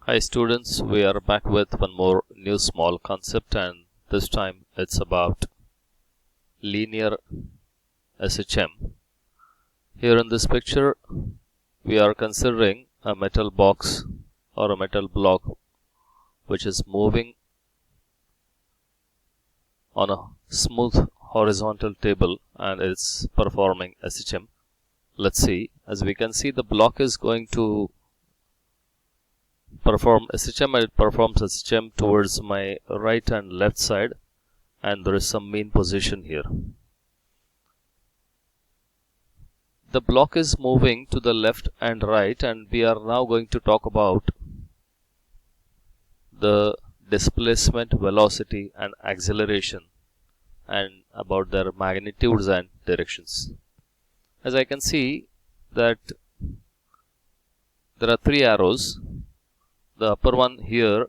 Hi students, we are back with one more new small concept, and this time it's about linear SHM. Here in this picture we are considering a metal box or a metal block which is moving on a smooth horizontal table and it's performing SHM. Let's see, as we can see, the block is going to perform SHM and it performs SHM towards my right and left side, and there is some mean position here. The block is moving to the left and right, and we are now going to talk about the displacement, velocity and acceleration, and about their magnitudes and directions. As I can see that there are three arrows. The upper one here,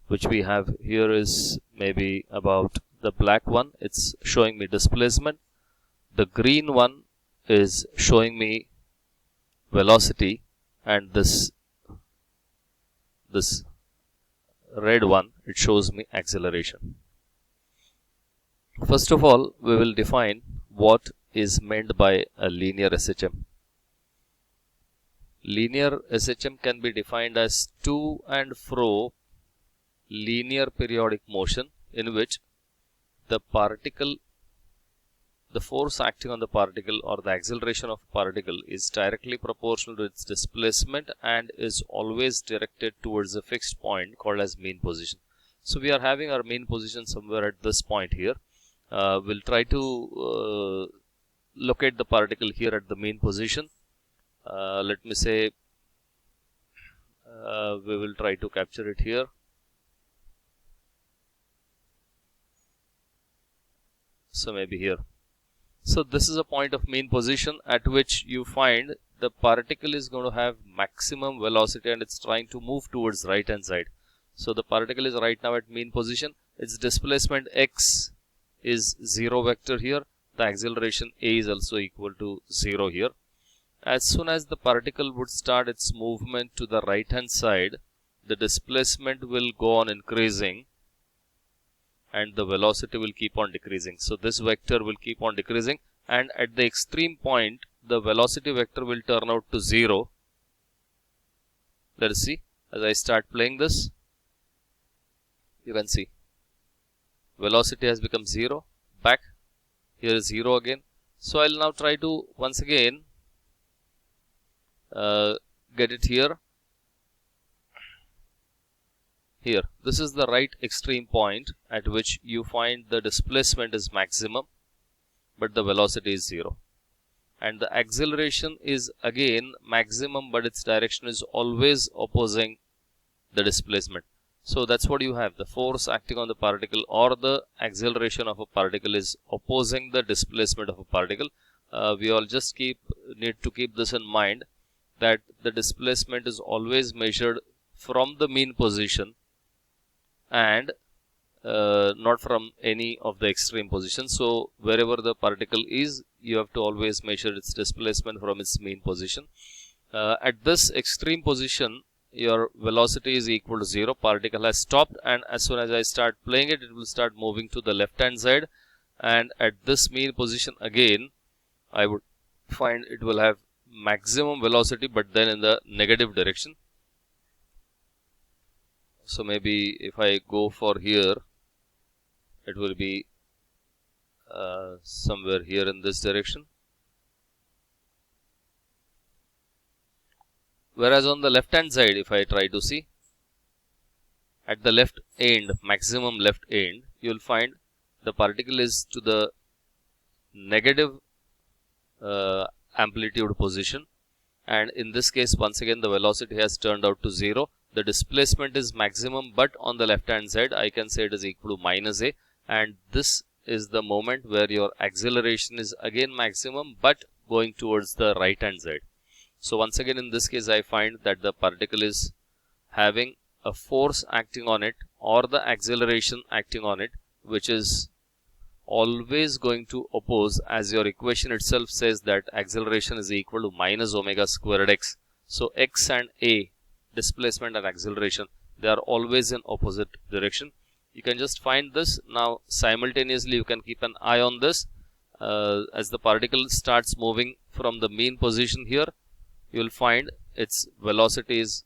which we have here, is maybe about the black one. It's showing me displacement. The green one is showing me velocity, and this red one, it shows me acceleration. First of all, we will define what is meant by a linear SHM. Linear SHM can be defined as to and fro linear periodic motion in which the force acting on the particle or the acceleration of a particle is directly proportional to its displacement and is always directed towards a fixed point called as mean position. So we are having our mean position somewhere at this point here. We'll try to locate the particle here at the mean position. Let me say we will try to capture it here. So maybe here. So this is a point of mean position at which you find the particle is going to have maximum velocity and it's trying to move towards right hand side. So the particle is right now at mean position. Its displacement x is 0 vector here. The acceleration a is also equal to 0 here. As soon as the particle would start its movement to the right hand side, the displacement will go on increasing and the velocity will keep on decreasing. So this vector will keep on decreasing, and at the extreme point the velocity vector will turn out to 0. Let us see, as I start playing this, you can see velocity has become 0, back, here is 0 again. So I'll now try to once again get it here. Here, this is the right extreme point at which you find the displacement is maximum, but the velocity is 0. And the acceleration is again maximum, but its direction is always opposing the displacement. So that's what you have. The force acting on the particle or the acceleration of a particle is opposing the displacement of a particle. We all just need to keep this in mind, that the displacement is always measured from the mean position and not from any of the extreme positions. So wherever the particle is, you have to always measure its displacement from its mean position. At this extreme position, your velocity is equal to 0. Particle has stopped, and as soon as I start playing it, it will start moving to the left hand side, and at this mean position again, I would find it will have maximum velocity, but then in the negative direction. So maybe if I go for here, it will be somewhere here in this direction. Whereas on the left hand side, if I try to see, at the left end, maximum left end, you will find the particle is to the negative amplitude position, and in this case once again the velocity has turned out to 0. The displacement is maximum, but on the left hand side I can say it is equal to minus a, and this is the moment where your acceleration is again maximum but going towards the right hand side. So once again in this case I find that the particle is having a force acting on it or the acceleration acting on it, which is always going to oppose, as your equation itself says that acceleration is equal to minus omega squared x. So x and a, displacement and acceleration, they are always in opposite direction. You can just find this. Now simultaneously you can keep an eye on this. As the particle starts moving from the mean position here, you will find its velocity is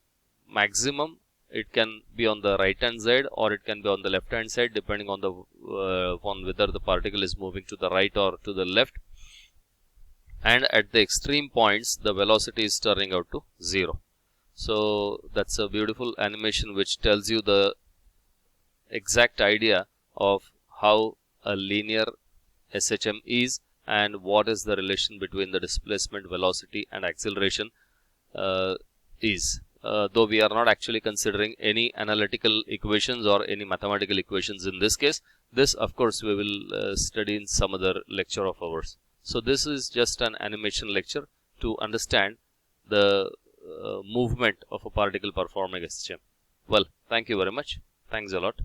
maximum. It can be on the right hand side or it can be on the left hand side, depending on the on whether the particle is moving to the right or to the left. And at the extreme points, the velocity is turning out to 0. So that's a beautiful animation which tells you the exact idea of how a linear SHM is and what is the relation between the displacement, velocity and acceleration is. Though we are not actually considering any analytical equations or any mathematical equations in this case. This of course we will study in some other lecture of ours. So this is just an animation lecture to understand the movement of a particle performing SHM. Well, thank you very much. Thanks a lot.